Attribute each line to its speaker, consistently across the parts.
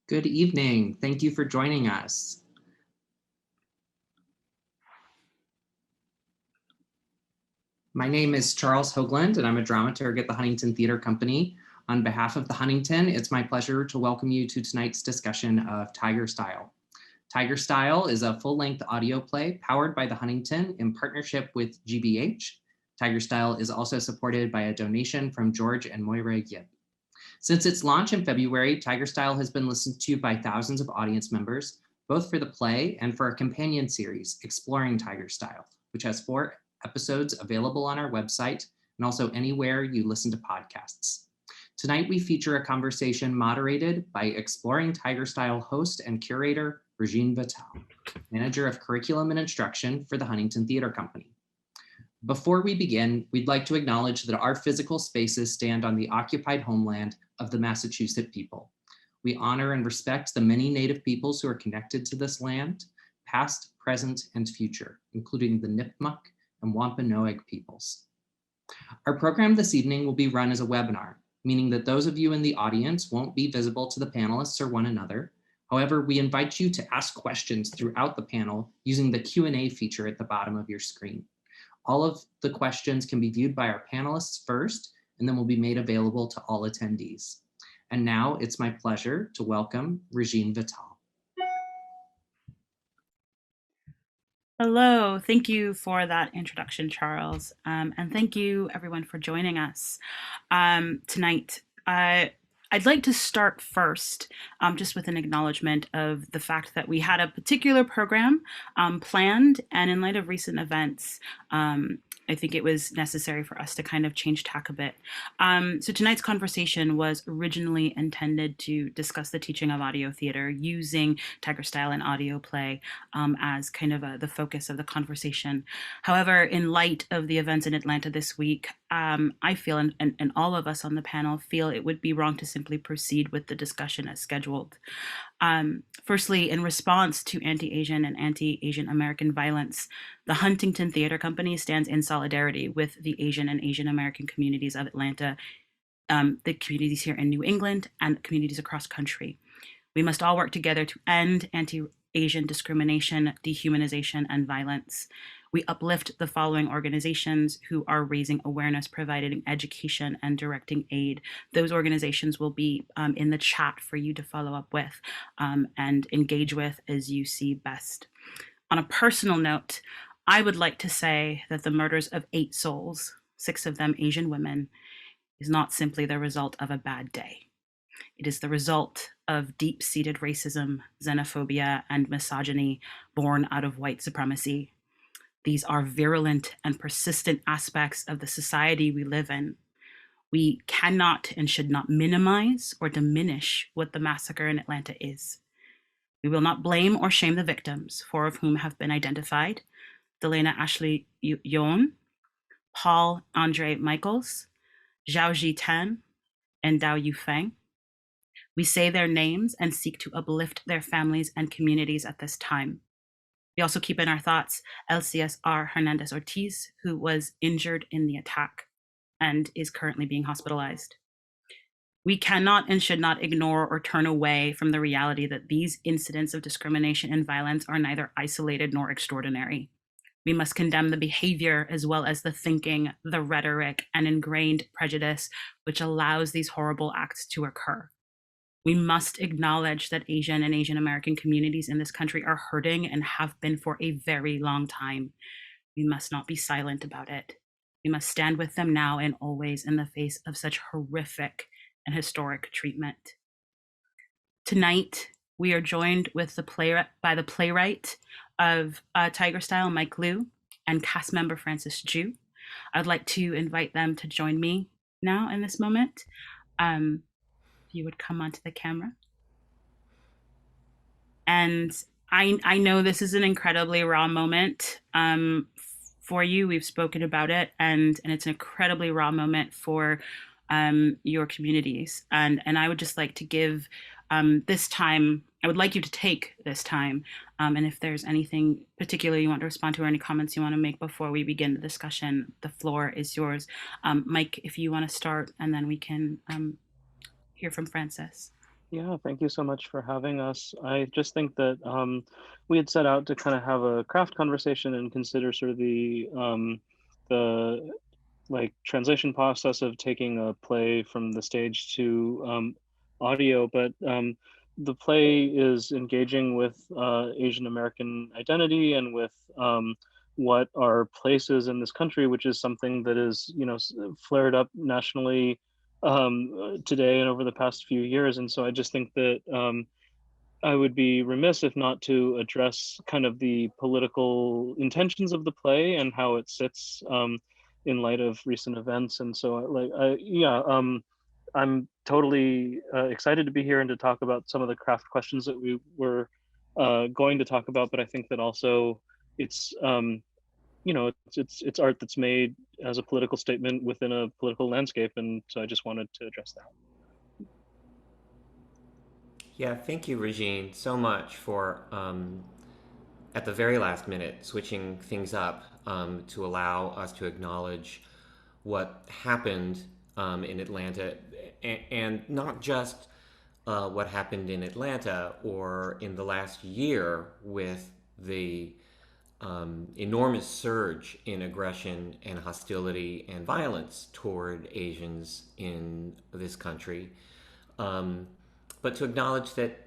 Speaker 1: Good evening. Thank you for joining us. My name is Charles Hoagland, and I'm a dramaturg at the Huntington Theater Company. On behalf of the Huntington, it's my pleasure to welcome you to tonight's discussion of Tiger Style. Tiger Style is a full-length audio play powered by the Huntington in partnership with GBH. Tiger Style is also supported by a donation from George and Moira Yip. Since its launch in February, Tiger Style has been listened to by thousands of audience members, both for the play and for a companion series, Exploring Tiger Style, which has 4 episodes available on our website and also anywhere you listen to podcasts. Tonight, we feature a conversation moderated by Exploring Tiger Style host and curator, Regine Vital, manager of curriculum and instruction for the Huntington Theater Company. Before we begin, we'd like to acknowledge that our physical spaces stand on the occupied homeland of the Massachusetts people. We honor and respect the many Native peoples who are connected to this land, past, present, and future, including the Nipmuc and Wampanoag peoples. Our program this evening will be run as a webinar, meaning that those of you in the audience won't be visible to the panelists or one another. However, we invite you to ask questions throughout the panel using the Q&A feature at the bottom of your screen. All of the questions can be viewed by our panelists first, and then will be made available to all attendees. And now it's my pleasure to welcome Regine Vital.
Speaker 2: Hello, thank you for that introduction, Charles. And thank you everyone for joining us tonight. I'd like to start first just with an acknowledgement of the fact that we had a particular program planned, and in light of recent events, I think it was necessary for us to kind of change tack a bit. So tonight's conversation was originally intended to discuss the teaching of audio theater using Tiger Style and audio play as kind of the focus of the conversation. However, in light of the events in Atlanta this week, I feel, and all of us on the panel feel, it would be wrong to simply proceed with the discussion as scheduled. Firstly, in response to anti-Asian and anti-Asian American violence, the Huntington Theater Company stands in solidarity with the Asian and Asian American communities of Atlanta, the communities here in New England, and communities across country. We must all work together to end anti-Asian discrimination, dehumanization, and violence. We uplift the following organizations who are raising awareness, providing education, and directing aid. Those organizations will be in the chat for you to follow up with and engage with as you see best. On a personal note, I would like to say that the murders of 8 souls, 6 of them Asian women, is not simply the result of a bad day. It is the result of deep-seated racism, xenophobia, and misogyny born out of white supremacy. These are virulent and persistent aspects of the society we live in. We cannot and should not minimize or diminish what the massacre in Atlanta is. We will not blame or shame the victims, 4 of whom have been identified: Delana Ashley Yoon, Paul Andre Michaels, Zhao Ji Tan, and Dao Yufeng. We say their names and seek to uplift their families and communities at this time. We also keep in our thoughts LCSR Hernandez Ortiz, who was injured in the attack and is currently being hospitalized. We cannot and should not ignore or turn away from the reality that these incidents of discrimination and violence are neither isolated nor extraordinary. We must condemn the behavior as well as the thinking, the rhetoric, and ingrained prejudice which allows these horrible acts to occur. We must acknowledge that Asian and Asian American communities in this country are hurting and have been for a very long time. We must not be silent about it. We must stand with them now and always in the face of such horrific and historic treatment. Tonight, we are joined with by the playwright of Tiger Style, Mike Lew, and cast member Francis Jue. I'd like to invite them to join me now in this moment. If you would come onto the camera. And I know this is an incredibly raw moment for you. We've spoken about it, and it's an incredibly raw moment for your communities. And I would just like to give this time, I would like you to take this time. And if there's anything particular you want to respond to or any comments you want to make before we begin the discussion, the floor is yours. Mike, if you want to start, and then we can hear from Francis.
Speaker 3: Yeah, thank you so much for having us. I just think that we had set out to kind of have a craft conversation and consider sort of the like translation process of taking a play from the stage to audio, but the play is engaging with Asian American identity and with what our place is in this country, which is something that is, you know, flared up nationally today and over the past few years. And so I just think that I would be remiss if not to address kind of the political intentions of the play and how it sits in light of recent events. And so, I'm totally excited to be here and to talk about some of the craft questions that we were going to talk about. But I think that also it's it's art that's made as a political statement within a political landscape, and so I just wanted to address that.
Speaker 4: Yeah, thank you, Regine, so much for at the very last minute switching things up to allow us to acknowledge what happened in Atlanta, and not just what happened in Atlanta or in the last year with the enormous surge in aggression and hostility and violence toward Asians in this country, um, but to acknowledge that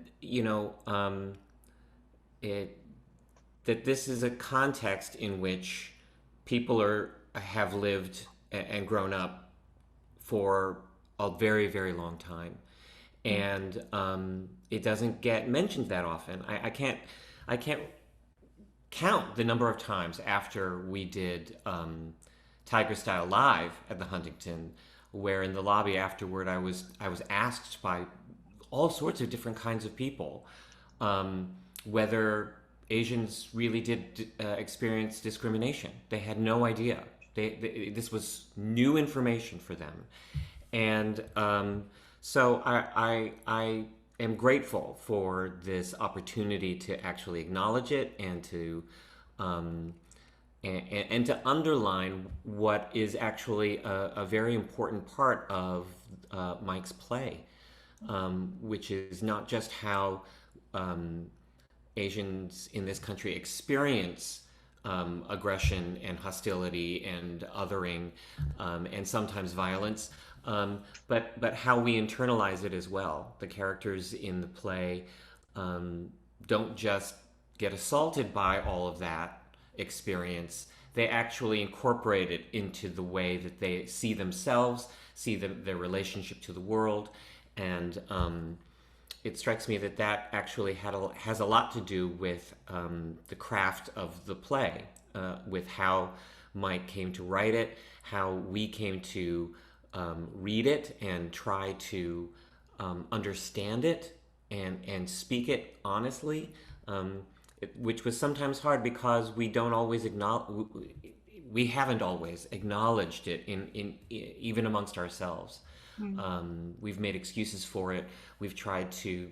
Speaker 4: it that this is a context in which people have lived and grown up for a very, very long time, and it doesn't get mentioned that often. I can't count the number of times after we did Tiger Style live at the Huntington, where in the lobby afterward I was asked by all sorts of different kinds of people whether Asians really did experience discrimination. They had no idea. This was new information for them, and so I am grateful for this opportunity to actually acknowledge it and to um, and to underline what is actually a very important part of Mike's play, which is not just how um, Asians in this country experience aggression and hostility and othering and sometimes violence, but how we internalize it as well. The characters in the play don't just get assaulted by all of that experience. They actually incorporate it into the way that they see themselves, see their relationship to the world, and it strikes me that that actually has a lot to do with the craft of the play, with how Mike came to write it, how we came to read it and try to understand it and speak it honestly, which was sometimes hard because we don't always acknowledge. We haven't always acknowledged it in even amongst ourselves. We've made excuses for it. We've tried to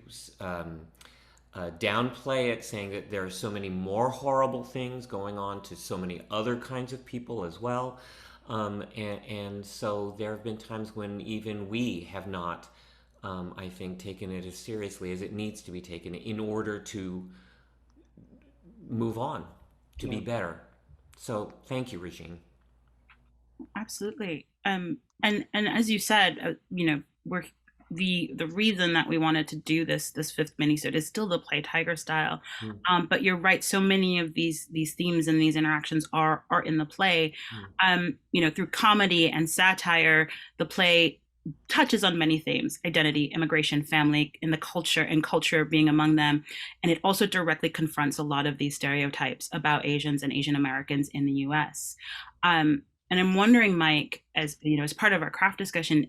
Speaker 4: downplay it, saying that there are so many more horrible things going on to so many other kinds of people as well. And so there have been times when even we have not, I think, taken it as seriously as it needs to be taken in order to move on, to
Speaker 3: Yeah.
Speaker 4: be better. So thank you, Regine.
Speaker 2: Absolutely. And as you said, we're the reason that we wanted to do this fifth minisode is still to play Tiger Style.
Speaker 4: Mm,
Speaker 2: But you're right. So many of these themes and these interactions are in the play.
Speaker 4: mm,
Speaker 2: Through comedy and satire, the play touches on many themes: identity, immigration, family, and the culture, and culture being among them. And it also directly confronts a lot of these stereotypes about Asians and Asian Americans in the US. And I'm wondering, Mike, as as part of our craft discussion,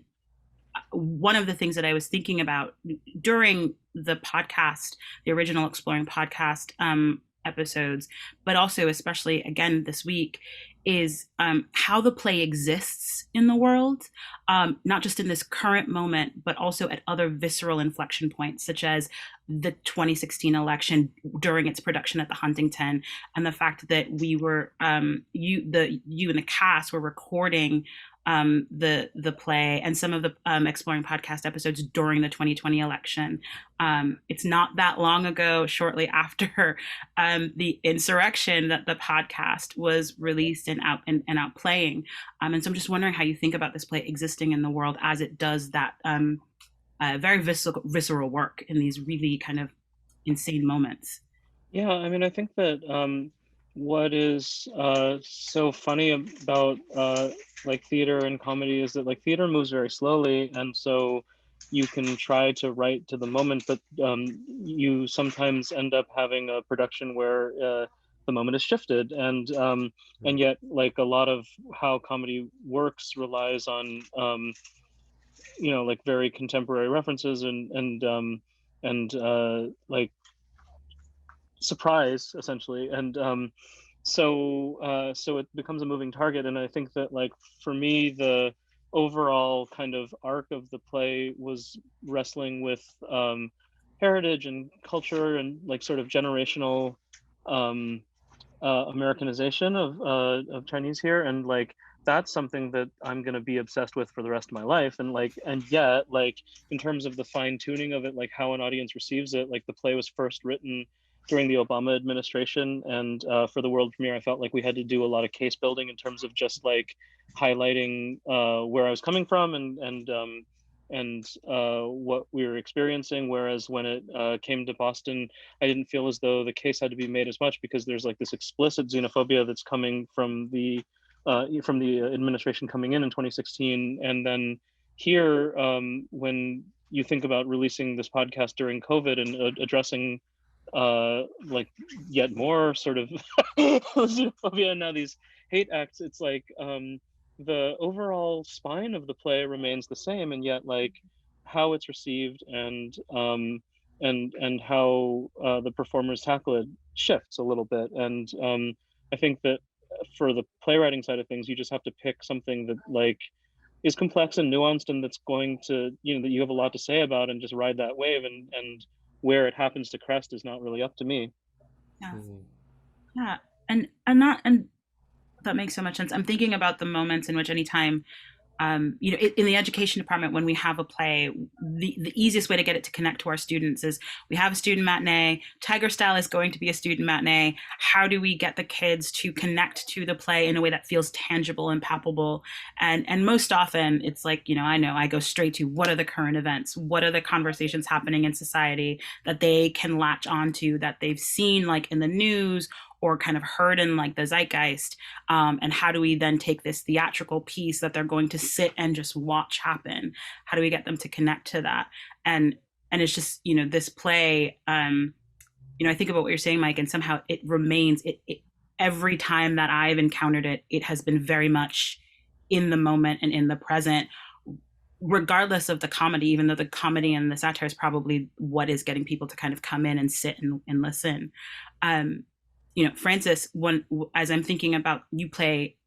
Speaker 2: one of the things that I was thinking about during the podcast, the original Exploring podcast episodes, but also especially again this week, is how the play exists in the world, not just in this current moment, but also at other visceral inflection points, such as the 2016 election during its production at the Huntington, and the fact that we were you and the cast were recording the play and some of the Exploring podcast episodes during the 2020 election. It's not that long ago, shortly after the insurrection, that the podcast was released and out playing. And so I'm just wondering how you think about this play existing in the world as it does that very visceral work in these really kind of insane moments.
Speaker 3: Yeah, I mean, I think that what is so funny about like theater and comedy is that like theater moves very slowly, and so you can try to write to the moment, but you sometimes end up having a production where the moment is shifted, and yet like a lot of how comedy works relies on you know, like very contemporary references and like surprise essentially, and so it becomes a moving target. And I think that like for me, the overall kind of arc of the play was wrestling with heritage and culture and like sort of generational Americanization of Chinese here, and like that's something that I'm gonna be obsessed with for the rest of my life. And like, and yet, like in terms of the fine tuning of it, like how an audience receives it, like the play was first written during the Obama administration, and for the world premiere, I felt like we had to do a lot of case building in terms of just like highlighting where I was coming from and what we were experiencing. Whereas when it came to Boston, I didn't feel as though the case had to be made as much because there's like this explicit xenophobia that's coming from the administration coming in 2016. And then here, when you think about releasing this podcast during COVID and addressing like yet more sort of xenophobia and now these hate acts, it's like the overall spine of the play remains the same, and yet like how it's received and how the performers tackle it shifts a little bit. And I think that for the playwriting side of things, you just have to pick something that like is complex and nuanced and that's going to, you know, that you have a lot to say about, and just ride that wave, and where it happens to crest is not really up to me.
Speaker 2: Yeah. Yeah. And that makes so much sense. I'm thinking about the moments in which anytime, you know, in the education department, when we have a play, the easiest way to get it to connect to our students is we have a student matinee. Tiger Style is going to be a student matinee. How do we get the kids to connect to the play in a way that feels tangible and palpable? And most often it's like, you know I go straight to what are the current events? What are the conversations happening in society that they can latch onto, that they've seen like in the news or kind of heard in like the zeitgeist, and how do we then take this theatrical piece that they're going to sit and just watch happen? How do we get them to connect to that? And it's just, you know, this play, you know, I think about what you're saying, Mike, and somehow it remains, it every time that I've encountered it, it has been very much in the moment and in the present, regardless of the comedy, even though the comedy and the satire is probably what is getting people to kind of come in and sit and listen. You know, Francis, as I'm thinking about, you play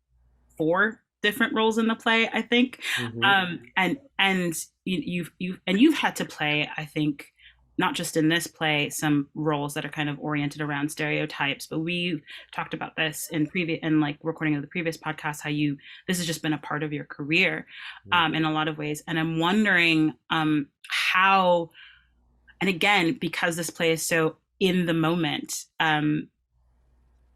Speaker 2: 4 different roles in the play, I think. And you've had to play, I think, not just in this play, some roles that are kind of oriented around stereotypes, but we've talked about this in like recording of the previous podcast, how this has just been a part of your career in a lot of ways. And I'm wondering how, and again, because this play is so in the moment,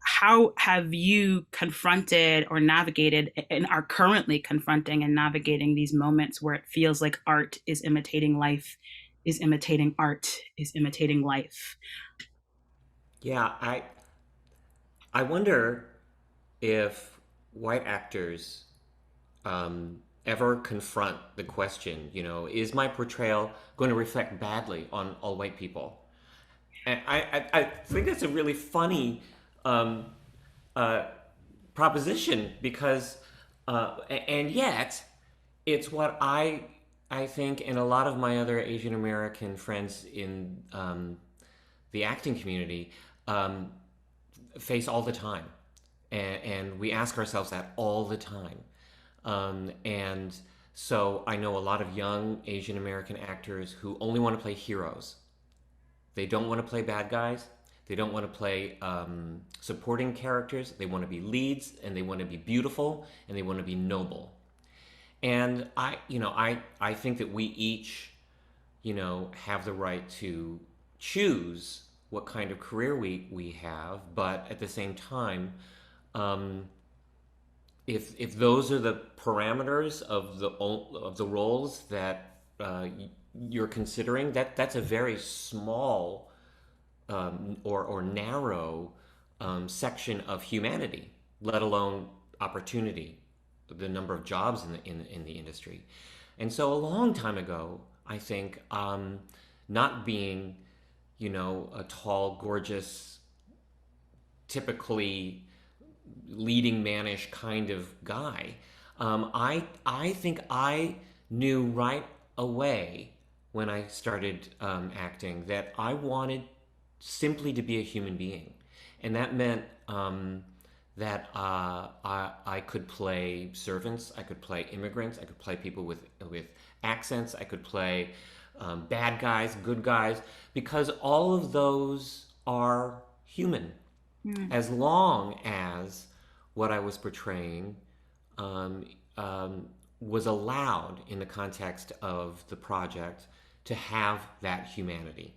Speaker 2: how have you confronted or navigated and are currently confronting and navigating these moments where it feels like art is imitating life, is imitating art, is imitating life?
Speaker 4: Yeah, I wonder if white actors ever confront the question, you know, is my portrayal going to reflect badly on all white people? And I think that's a really funny proposition, because and yet it's what I think, and a lot of my other Asian American friends in the acting community face all the time, and we ask ourselves that all the time. And so I know a lot of young Asian American actors who only want to play heroes. They don't want to play bad guys. They don't want to play supporting characters. They want to be leads, and they want to be beautiful, and they want to be noble. And I think that we each, have the right to choose what kind of career we have, but at the same time, um, if those are the parameters of the roles that you're considering, that's a very small or narrow section of humanity, let alone opportunity, the number of jobs in the industry. And so a long time ago, I think, not being, a tall, gorgeous, typically leading manish kind of guy, I think I knew right away when I started acting that I wanted simply to be a human being, and that meant that I could play servants, I could play immigrants, I could play people with accents, I could play bad guys, good guys, because all of those are human, as long as what I was portraying um, was allowed in the context of the project to have that humanity.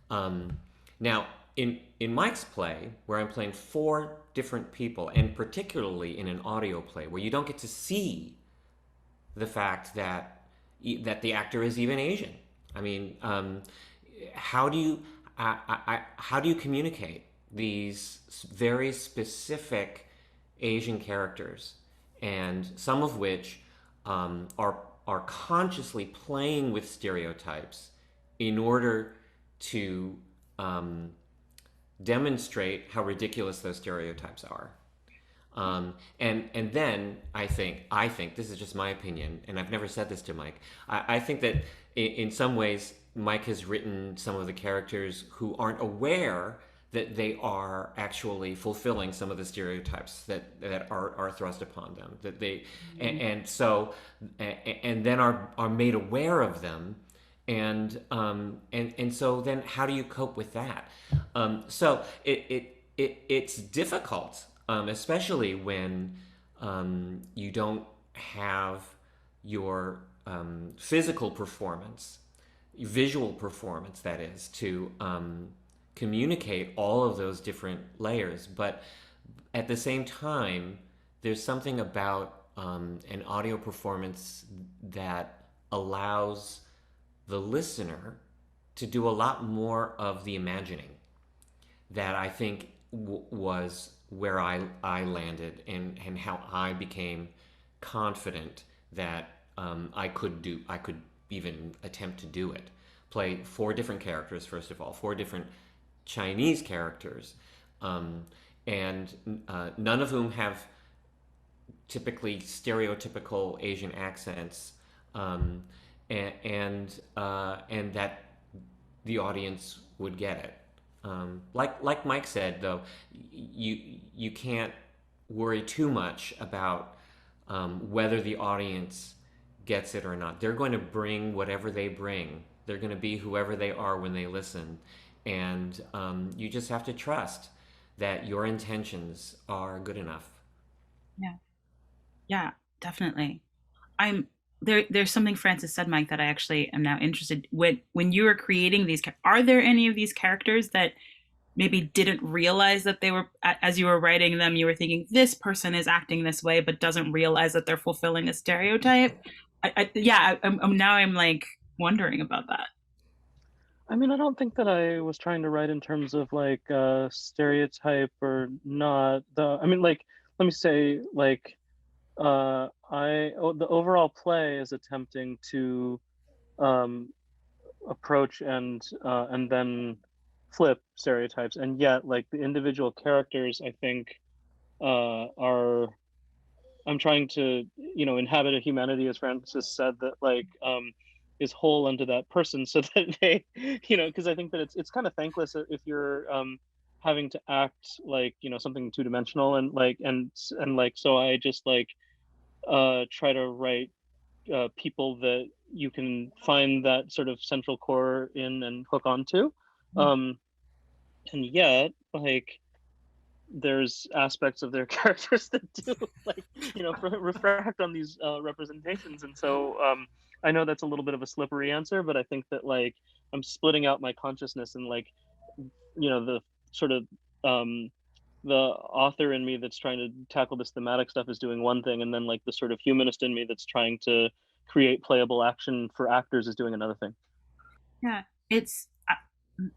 Speaker 4: Now, in Mike's play, where I'm playing 4 different people, and particularly in an audio play where you don't get to see the fact that the actor is even Asian. I mean, how do you how do you communicate these very specific Asian characters, and some of which are consciously playing with stereotypes in order to demonstrate how ridiculous those stereotypes are. And then I think this is just my opinion, and I've never said this to Mike. I think that in some ways Mike has written some of the characters who aren't aware that they are actually fulfilling some of the stereotypes that are thrust upon them. That they and then are made aware of them. And so then how do you cope with that? So it's difficult, especially when you don't have your physical performance, visual performance, that is, to communicate all of those different layers. But at the same time, there's something about an audio performance that allows the listener to do a lot more of the imagining, that I think was where I landed, and how I became confident that I could even attempt to do it. Play 4 different characters, first of all, 4 different Chinese characters, and none of whom have typically stereotypical Asian accents, and that the audience would get it. Like Mike said, though, you can't worry too much about whether the audience gets it or not. They're going to bring whatever they bring. They're going to be whoever they are when they listen, and you just have to trust that your intentions are good enough.
Speaker 2: Yeah, definitely. There's something Francis said, Mike, that I actually am now interested. When you were creating these, are there any of these characters that maybe didn't realize that they were, as you were writing them, you were thinking this person is acting this way, but doesn't realize that they're fulfilling a stereotype? I'm like wondering about that.
Speaker 3: I mean, I don't think that I was trying to write in terms of like stereotype or not. I mean, like, let me say, like, the overall play is attempting to approach and then flip stereotypes, and yet like the individual characters, I think, are, I'm trying to, inhabit a humanity, as Francis said, that like is whole unto that person, so that they, because I think that it's kind of thankless if you're having to act like, something 2-dimensional, and like like, so I just like try to write people that you can find that sort of central core in and hook onto. And yet, like, there's aspects of their characters that do like, refract on these representations. And so I know that's a little bit of a slippery answer, but I think that like I'm splitting out my consciousness, and like, the sort of the author in me that's trying to tackle this thematic stuff is doing one thing, and then like the sort of humanist in me that's trying to create playable action for actors is doing another thing.
Speaker 2: Yeah, it's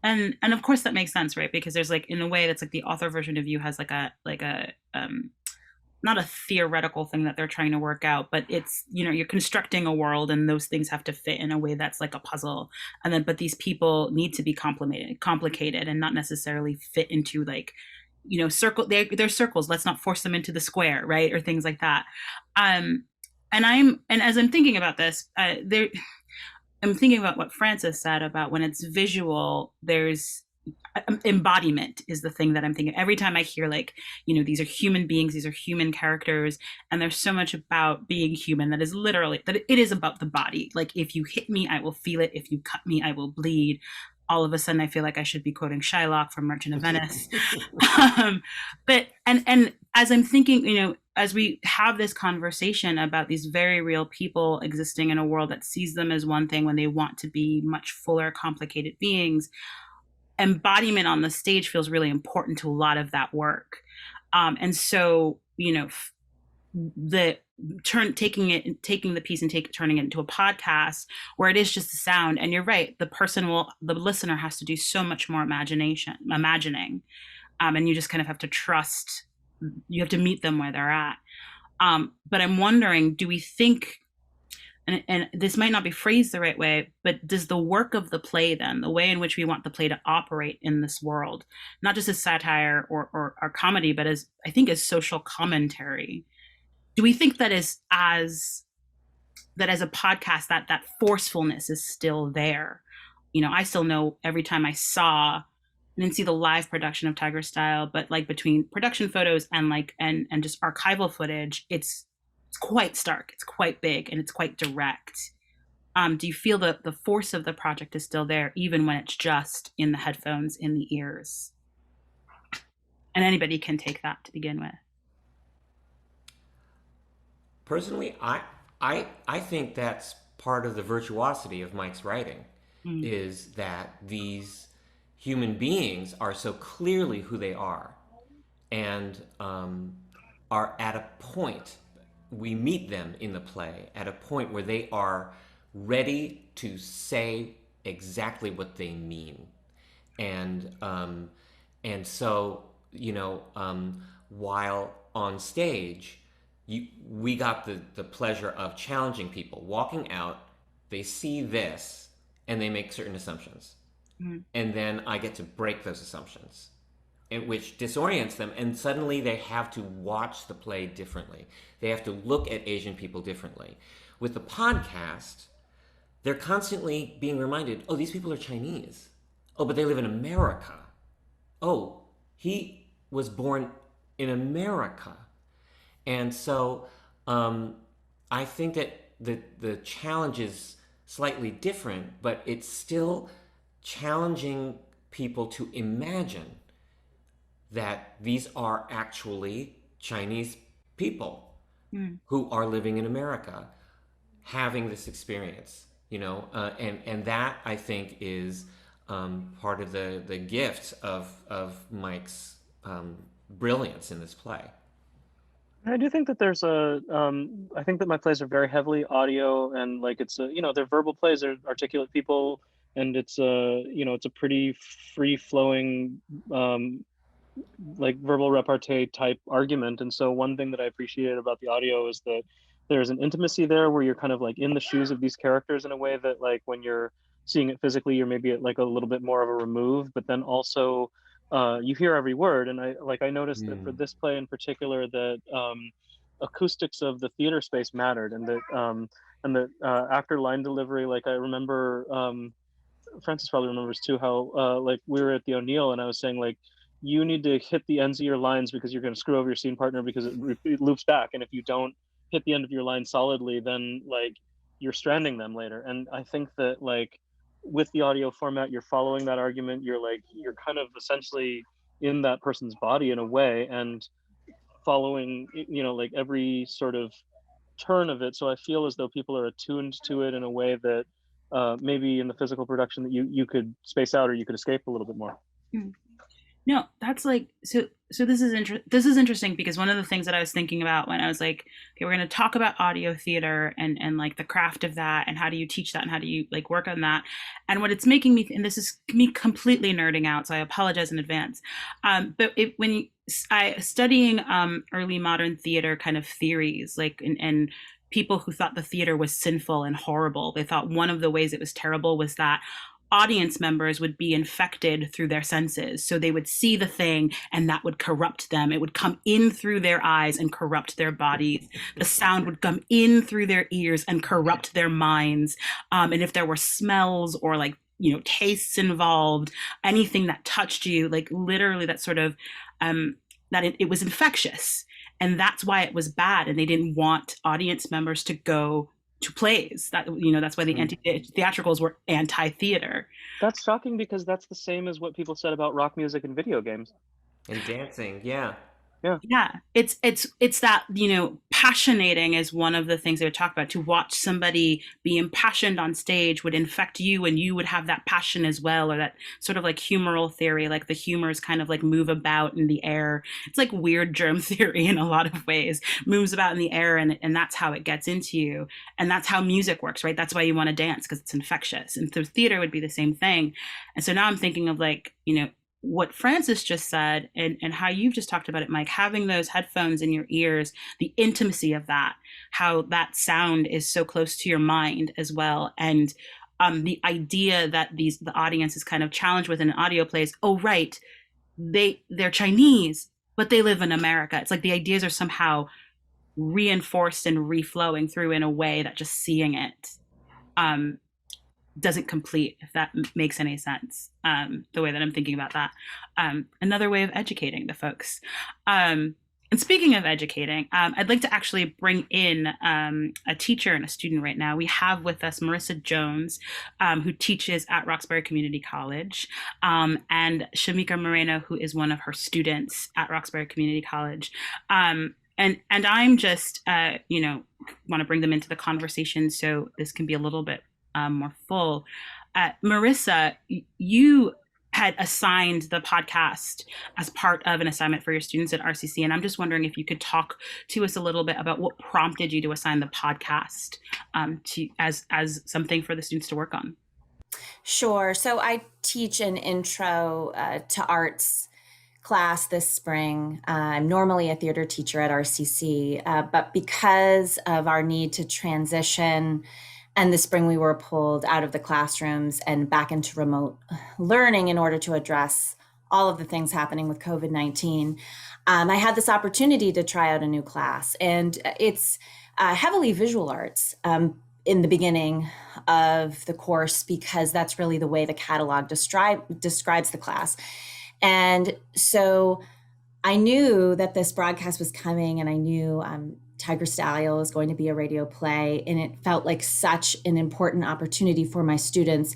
Speaker 2: and of course that makes sense, right? Because there's like, in a way, that's like the author version of you has like a not a theoretical thing that they're trying to work out, but it's, you're constructing a world, and those things have to fit in a way that's like a puzzle. And then, but these people need to be complicated and not necessarily fit into like, they're circles. Let's not force them into the square, right? Or things like that. And as I'm thinking about this, I'm thinking about what Francis said about when it's visual, there's embodiment is the thing that I'm thinking. Every time I hear like, these are human beings, these are human characters, and there's so much about being human that is literally, that it is about the body. Like, if you hit me, I will feel it. If you cut me, I will bleed. All of a sudden, I feel like I should be quoting Shylock from Merchant of Venice. But as I'm thinking, as we have this conversation about these very real people existing in a world that sees them as one thing when they want to be much fuller, complicated beings, embodiment on the stage feels really important to a lot of that work. And so, taking the piece and turning it into a podcast where it is just the sound. And you're right, the listener has to do so much more imagining. And you just kind of have to trust, you have to meet them where they're at. But I'm wondering, do we think, and this might not be phrased the right way, but does the work of the play, then, the way in which we want the play to operate in this world, not just as satire or comedy, but as social commentary, do we think that as a podcast, that forcefulness is still there? I still know every time I didn't see the live production of Tiger Style, but like between production photos and and just archival footage, it's quite stark, it's quite big, and it's quite direct. Do you feel that the force of the project is still there, even when it's just in the headphones, in the ears? And anybody can take that to begin with.
Speaker 4: Personally, I think that's part of the virtuosity of Mike's writing, is that these human beings are so clearly who they are, and are at a point, we meet them in the play at a point where they are ready to say exactly what they mean. And so, while on stage, we got the pleasure of challenging people. Walking out, they see this, and they make certain assumptions. And then I get to break those assumptions, which disorients them, and suddenly they have to watch the play differently. They have to look at Asian people differently. With the podcast, they're constantly being reminded, oh, these people are Chinese. Oh, but they live in America. Oh, he was born in America. And so I think that the challenge is slightly different, but it's still challenging people to imagine that these are actually Chinese people who are living in America, having this experience, and that, I think, is part of the gift of Mike's brilliance in this play.
Speaker 3: I do think that there's I think that my plays are very heavily audio, and like they're verbal plays, they're articulate people, and it's it's a pretty free flowing like verbal repartee type argument. And so one thing that I appreciate about the audio is that there's an intimacy there where you're kind of like in the shoes of these characters in a way that, like, when you're seeing it physically, you're maybe at like a little bit more of a remove, but then also you hear every word. And I noticed that for this play in particular, that acoustics of the theater space mattered, and that actor line delivery, like I remember Francis probably remembers too, how like we were at the O'Neill and I was saying, like, you need to hit the ends of your lines because you're going to screw over your scene partner, because it loops back, and if you don't hit the end of your line solidly, then like you're stranding them later. And I think that, like, with the audio format, you're following that argument. You're kind of essentially in that person's body in a way, and following, like every sort of turn of it. So I feel as though people are attuned to it in a way that maybe in the physical production that you could space out or you could escape a little bit more.
Speaker 2: No, that's like so this is interesting because one of the things that I was thinking about when I was like, okay, we're going to talk about audio theater and like the craft of that and how do you teach that and how do you like work on that, and what it's making me, and this is me completely nerding out, so I apologize in advance, but studying early modern theater kind of theories, like and people who thought the theater was sinful and horrible, they thought one of the ways it was terrible was that audience members would be infected through their senses. So they would see the thing and that would corrupt them. It would come in through their eyes and corrupt their bodies. The sound would come in through their ears and corrupt their minds. And if there were smells or like, tastes involved, anything that touched you, like literally that sort of, that it was infectious. And that's why it was bad. And they didn't want audience members to go to plays. That's why the theatricals were anti-theater.
Speaker 3: That's shocking because that's the same as what people said about rock music and video games
Speaker 4: and dancing. Yeah.
Speaker 2: It's that, passionating is one of the things they would talk about. To watch somebody be impassioned on stage would infect you and you would have that passion as well, or that sort of like humoral theory, like the humors kind of like move about in the air. It's like weird germ theory in a lot of ways, moves about in the air, and that's how it gets into you. And that's how music works, right? That's why you want to dance, because it's infectious. And so theater would be the same thing. And so now I'm thinking of like, what Francis just said and how you've just talked about it, Mike, having those headphones in your ears, the intimacy of that, how that sound is so close to your mind as well. And the idea that the audience is kind of challenged with an audio plays, oh, right, they're Chinese, but they live in America. It's like the ideas are somehow reinforced and reflowing through in a way that just seeing it doesn't complete, if that makes any sense, the way that I'm thinking about that. Another way of educating the folks. And speaking of educating, I'd like to actually bring in a teacher and a student right now. We have with us Marisa Jones, who teaches at Roxbury Community College, and Shameeka Morena, who is one of her students at Roxbury Community College. And I'm just, want to bring them into the conversation so this can be a little bit more full. Marisa, you had assigned the podcast as part of an assignment for your students at RCC, and I'm just wondering if you could talk to us a little bit about what prompted you to assign the podcast as something for the students to work on.
Speaker 5: Sure. So I teach an intro to arts class this spring. I'm normally a theater teacher at RCC, but because of our need to transition, and this spring we were pulled out of the classrooms and back into remote learning in order to address all of the things happening with COVID-19. I had this opportunity to try out a new class, and it's heavily visual arts in the beginning of the course, because that's really the way the catalog describes the class. And so I knew that this broadcast was coming, and I knew Tiger Style is going to be a radio play, and it felt like such an important opportunity for my students,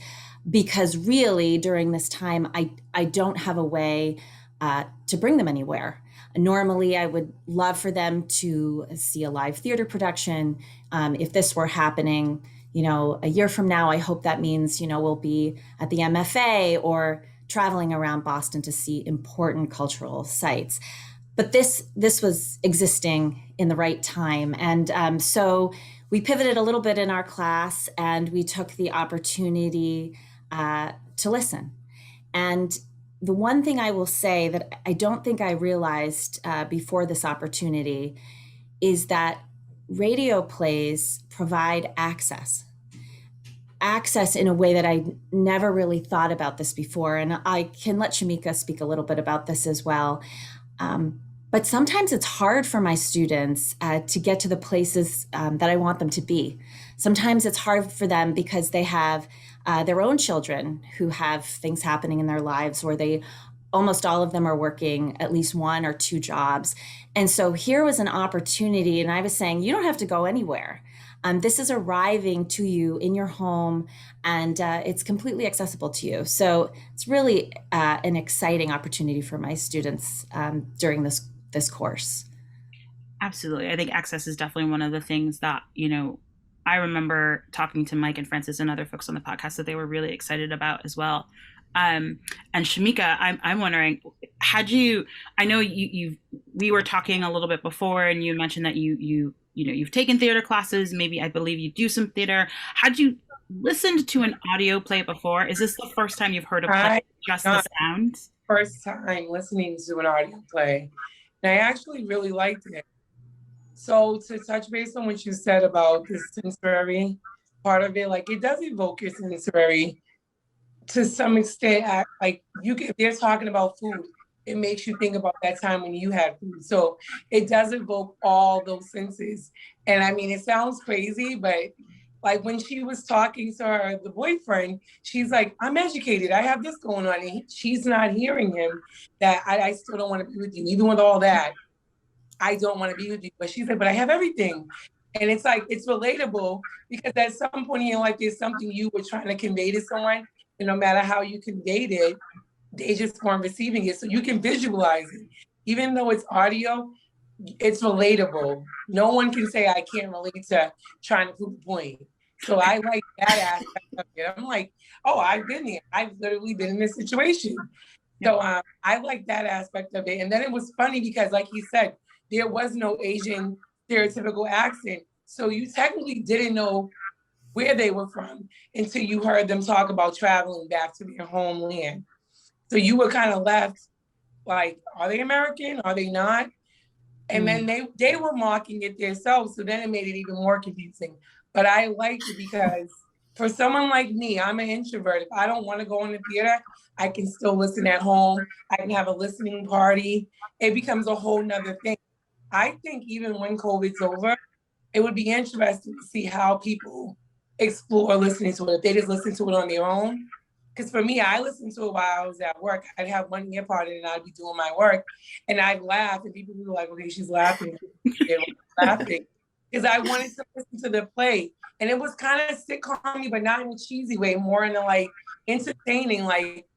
Speaker 5: because really during this time, I don't have a way to bring them anywhere. Normally, I would love for them to see a live theater production. If this were happening, a year from now, I hope that means, we'll be at the MFA or traveling around Boston to see important cultural sites. But this was existing in the right time. And so we pivoted a little bit in our class, and we took the opportunity to listen. And the one thing I will say that I don't think I realized before this opportunity is that radio plays provide access in a way that I never really thought about this before. And I can let Shameeka speak a little bit about this as well. But sometimes it's hard for my students to get to the places that I want them to be. Sometimes it's hard for them because they have their own children who have things happening in their lives, or almost all of them are working at least one or two jobs. And so here was an opportunity, and I was saying, you don't have to go anywhere. this is arriving to you in your home, and it's completely accessible to you. So it's really an exciting opportunity for my students during this course.
Speaker 2: Absolutely. I think access is definitely one of the things that, I remember talking to Mike and Francis and other folks on the podcast that they were really excited about as well. And Shameeka, I'm wondering, I know we were talking a little bit before, and you mentioned that you've taken theater classes. Maybe I believe you do some theater. Had you listened to an audio play before? Is this the first time you've heard a play, just the sound?
Speaker 6: First time listening to an audio play. And I actually really liked it. So to touch base on what you said about the sensory part of it, like it does evoke your sensory to some extent. Like if they're talking about food, it makes you think about that time when you had food. So it does evoke all those senses. And I mean, it sounds crazy, but like when she was talking to the boyfriend, she's like, I'm educated. I have this going on. And she's not hearing him that I still don't want to be with you. Even with all that, I don't want to be with you. But she's like, but I have everything. And it's like, it's relatable because at some point in your life, there's something you were trying to convey to someone. And no matter how you conveyed it, they just weren't receiving it. So you can visualize it. Even though it's audio, it's relatable. No one can say I can't relate to trying to prove a point. So I like that aspect of it. I'm like, oh, I've been there. I've literally been in this situation. So I like that aspect of it. And then it was funny because like he said, there was no Asian stereotypical accent. So you technically didn't know where they were from until you heard them talk about traveling back to their homeland. So you were kind of left like, are they American? Are they not? And then they were mocking it themselves. So then it made it even more confusing. But I liked it because for someone like me, I'm an introvert. If I don't want to go in the theater, I can still listen at home. I can have a listening party. It becomes a whole nother thing. I think even when COVID's over, it would be interesting to see how people explore listening to it. If they just listen to it on their own. Because for me, I listened to it while I was at work. I'd have one ear part in and I'd be doing my work. And I'd laugh and people would be like, okay, she's laughing. Laughing. Because I wanted to listen to the play. And it was kind of sitcom-y, but not in a cheesy way, more in a like entertaining. Like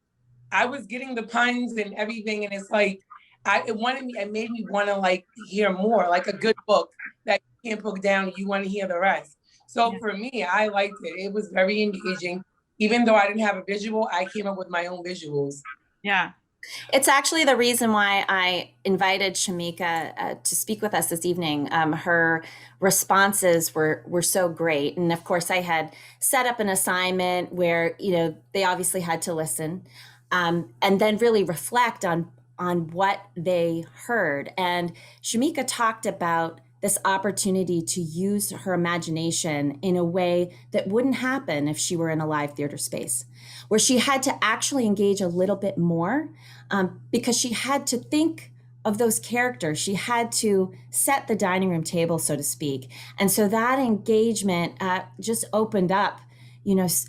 Speaker 6: I was getting the puns and everything. And it's like, it made me want to like hear more, like a good book that you can't put down and you want to hear the rest. So for me, I liked it. It was very engaging. Even though I didn't have a visual, I came up with my own visuals.
Speaker 2: Yeah.
Speaker 5: It's actually the reason why I invited Shameeka to speak with us this evening. Her responses were so great. And of course, I had set up an assignment where, they obviously had to listen and then really reflect on what they heard. And Shameeka talked about this opportunity to use her imagination in a way that wouldn't happen if she were in a live theater space, where she had to actually engage a little bit more because she had to think of those characters. She had to set the dining room table, so to speak. And so that engagement just opened up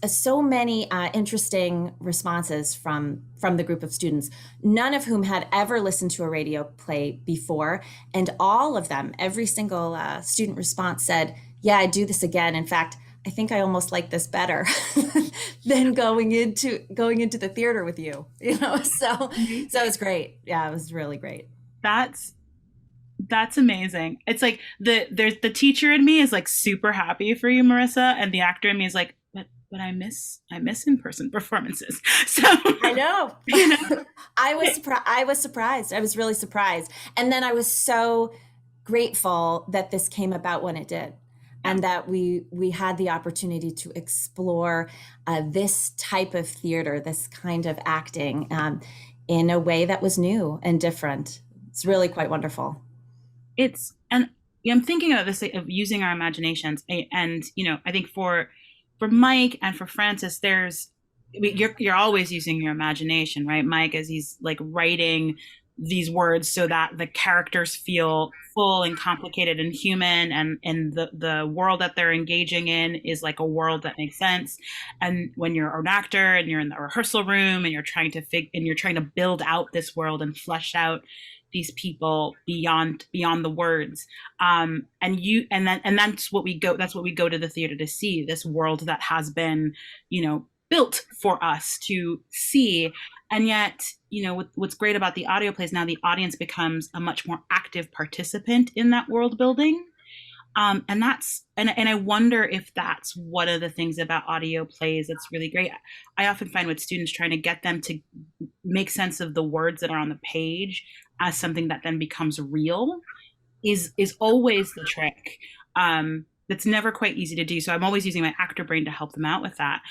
Speaker 5: so many interesting responses from the group of students, none of whom had ever listened to a radio play before. And all of them, every single student response said, yeah, I'd do this again. In fact, I think I almost like this better than going into the theater with you, so it's great. Yeah, it was really great.
Speaker 2: That's amazing. It's like the teacher in me is like super happy for you, Marisa, and the actor in me is like, but I miss in-person performances. So
Speaker 5: I know. I was surprised. I was really surprised. And then I was so grateful that this came about when it did. And that we had the opportunity to explore this type of theater, this kind of acting in a way that was new and different. It's really quite wonderful.
Speaker 2: I'm thinking about this of using our imaginations, and I think for Mike and for Francis, you're always using your imagination, right, Mike, as he's like writing these words so that the characters feel full and complicated and human, and the world that they're engaging in is like a world that makes sense. And when you're an actor and you're in the rehearsal room and you're trying to build out this world and flesh out these people beyond the words. And that's what we go to the theater to see, this world that has been, built for us to see. And yet, what's great about the audio plays now, the audience becomes a much more active participant in that world building. And I wonder if that's one of the things about audio plays that's really great. I often find with students, trying to get them to make sense of the words that are on the page as something that then becomes real is always the trick. That's never quite easy to do. So I'm always using my actor brain to help them out with that.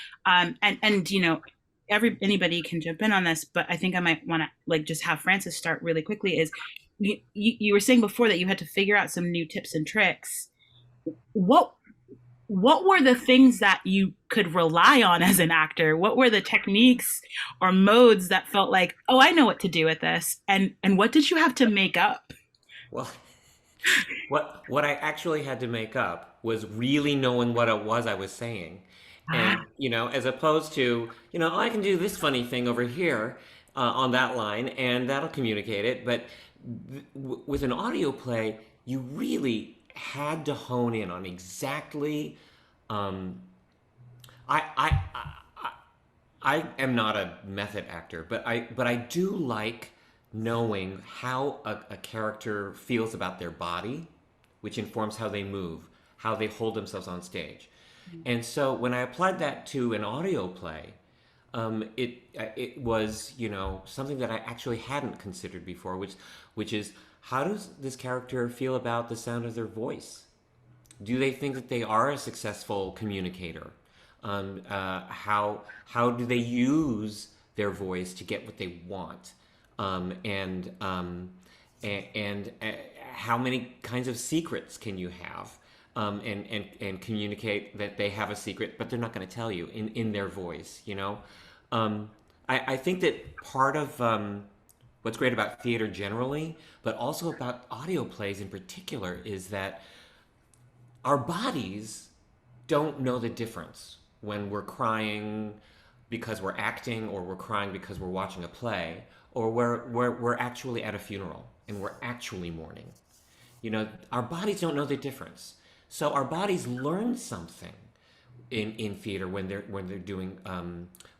Speaker 2: Anybody can jump in on this, but I think I might want to just have Francis start really quickly. Is you were saying before that you had to figure out some new tips and tricks. What were the things that you could rely on as an actor? What were the techniques or modes that felt like, oh, I know what to do with this? And what did you have to make up?
Speaker 4: Well, what I actually had to make up was really knowing what it was I was saying. And, as opposed to, I can do this funny thing over here on that line, and that'll communicate it. But with an audio play, you really had to hone in on exactly. I am not a method actor, but I do like knowing how a character feels about their body, which informs how they move, how they hold themselves on stage. And so when I applied that to an audio play, it was something that I actually hadn't considered before, which is, how does this character feel about the sound of their voice? Do they think that they are a successful communicator? How do they use their voice to get what they want? And how many kinds of secrets can you have? And communicate that they have a secret, but they're not going to tell you in their voice. I think that part of what's great about theater generally, but also about audio plays in particular, is that our bodies don't know the difference when we're crying because we're acting, or we're crying because we're watching a play, or we're actually at a funeral and we're actually mourning. Our bodies don't know the difference. So our bodies learn something in theater when they're doing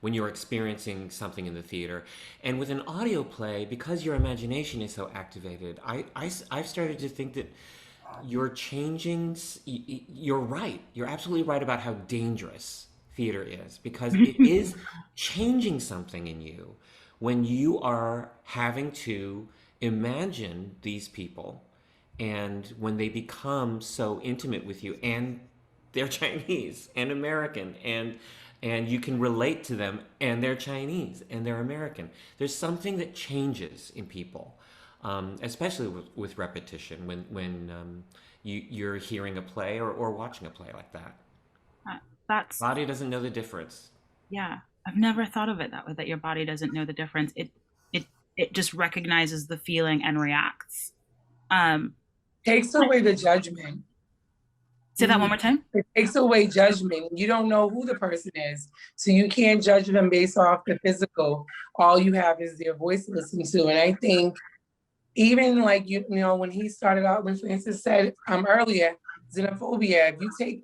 Speaker 4: when you're experiencing something in the theater. And with an audio play, because your imagination is so activated, I've started to think that you're changing. You're right. You're absolutely right about how dangerous theater is, because it is changing something in you when you are having to imagine these people. And when they become so intimate with you, and they're Chinese and American, and you can relate to them, and they're Chinese and they're American, there's something that changes in people, especially with repetition, when you're hearing a play or watching a play like that.
Speaker 2: That's
Speaker 4: body doesn't know the difference.
Speaker 2: Yeah, I've never thought of it that way, that your body doesn't know the difference. It just recognizes the feeling and reacts.
Speaker 6: Takes away the judgment.
Speaker 2: Say that one more time.
Speaker 6: It takes away judgment. You don't know who the person is, so you can't judge them based off the physical. All you have is their voice to listen to. And I think even when he started out, when Francis said earlier, xenophobia,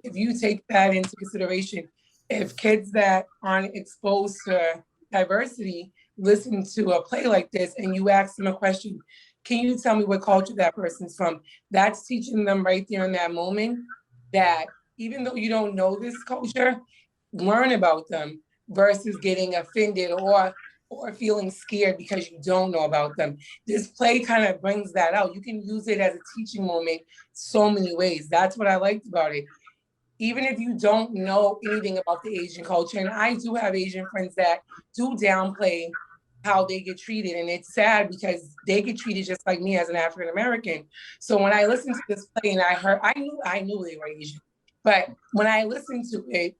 Speaker 6: if you take that into consideration, if kids that aren't exposed to diversity listen to a play like this and you ask them a question, can you tell me what culture that person's from? That's teaching them right there in that moment that even though you don't know this culture, learn about them versus getting offended or feeling scared because you don't know about them. This play kind of brings that out. You can use it as a teaching moment so many ways. That's what I liked about it. Even if you don't know anything about the Asian culture, and I do have Asian friends that do downplay how they get treated. And it's sad because they get treated just like me as an African American. So when I listened to this play and I knew they were Asian, but when I listened to it,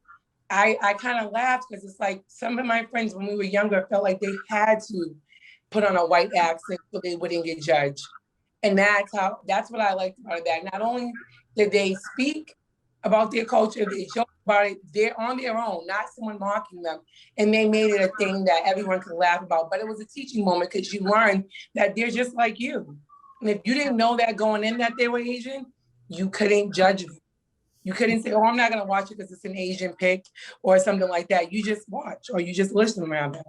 Speaker 6: I kind of laughed because it's like some of my friends when we were younger felt like they had to put on a white accent so they wouldn't get judged. And that's what I liked about it, that not only did they speak about their culture. They joke about it. They're on their own, not someone mocking them. And they made it a thing that everyone could laugh about. But it was a teaching moment because you learn that they're just like you. And if you didn't know that going in that they were Asian, you couldn't judge them. You couldn't say, oh, I'm not going to watch it because it's an Asian pick or something like that. You just watch or you just listen around that.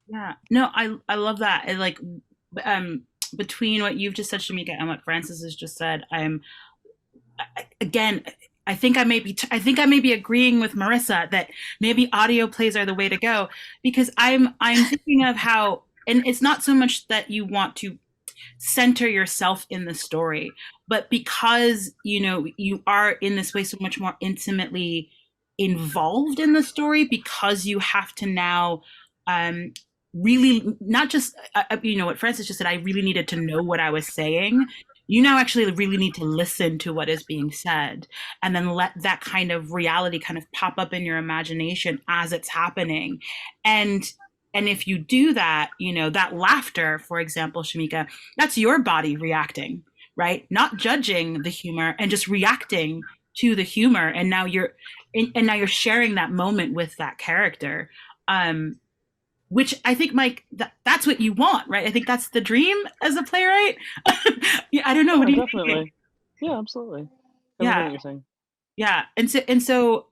Speaker 2: Yeah, no, I love that. And like, between what you've just said, Shameeka, and what Francis has just said, again, I think I may be agreeing with Marisa that maybe audio plays are the way to go, because I'm thinking of how, and it's not so much that you want to center yourself in the story, but because you are in this way so much more intimately involved in the story, because you have to now really not just what Francis just said, I really needed to know what I was saying. You now actually really need to listen to what is being said, and then let that kind of reality kind of pop up in your imagination as it's happening. And if you do that, that laughter, for example, Shameeka, that's your body reacting, right? Not judging the humor and just reacting to the humor. And now you're sharing that moment with that character. Which I think, Mike, that's what you want, right? I think that's the dream as a playwright. Yeah, I don't know.
Speaker 3: Yeah,
Speaker 2: what do you
Speaker 3: definitely.
Speaker 2: think?
Speaker 3: Yeah, absolutely.
Speaker 2: Yeah,
Speaker 3: What you're saying.
Speaker 2: Yeah, and so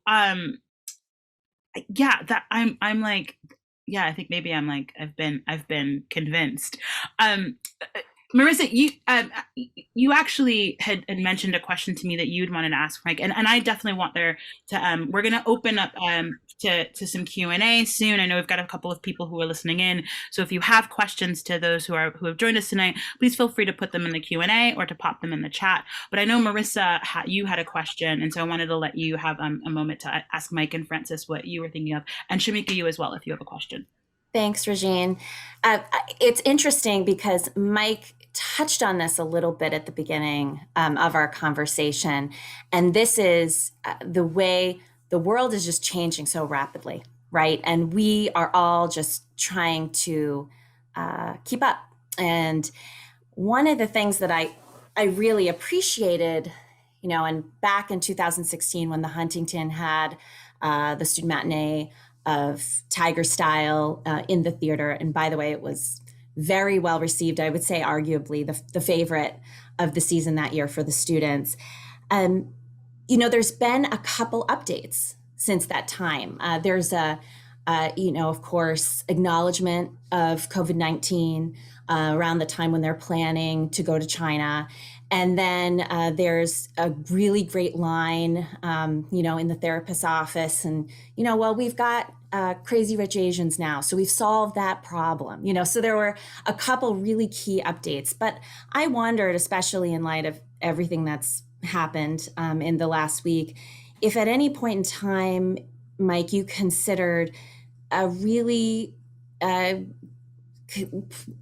Speaker 2: yeah, that I'm like, yeah, I think maybe I'm like, I've been convinced. Marisa, you actually had mentioned a question to me that you'd wanted to ask Mike, and I definitely want there to we're going to open up to some Q&A soon. I know we've got a couple of people who are listening in, so if you have questions to those who have joined us tonight, please feel free to put them in the Q&A or to pop them in the chat. But I know Marisa, you had a question, and so I wanted to let you have a moment to ask Mike and Francis what you were thinking of, and Shameeka, you as well, if you have a question.
Speaker 5: Thanks, Regine. It's interesting because Mike touched on this a little bit at the beginning of our conversation. And this is the way the world is just changing so rapidly, right? And we are all just trying to keep up. And one of the things that I really appreciated, and back in 2016 when the Huntington had the student matinee of Tiger Style in the theater. And by the way, it was very well received. I would say arguably the favorite of the season that year for the students. There's been a couple updates since that time. There's of course, acknowledgement of COVID-19 around the time when they're planning to go to China. And then there's a really great line, in the therapist's office. And, we've got Crazy Rich Asians now. So we've solved that problem, so there were a couple really key updates. But I wondered, especially in light of everything that's happened in the last week, if at any point in time, Mike, you considered a really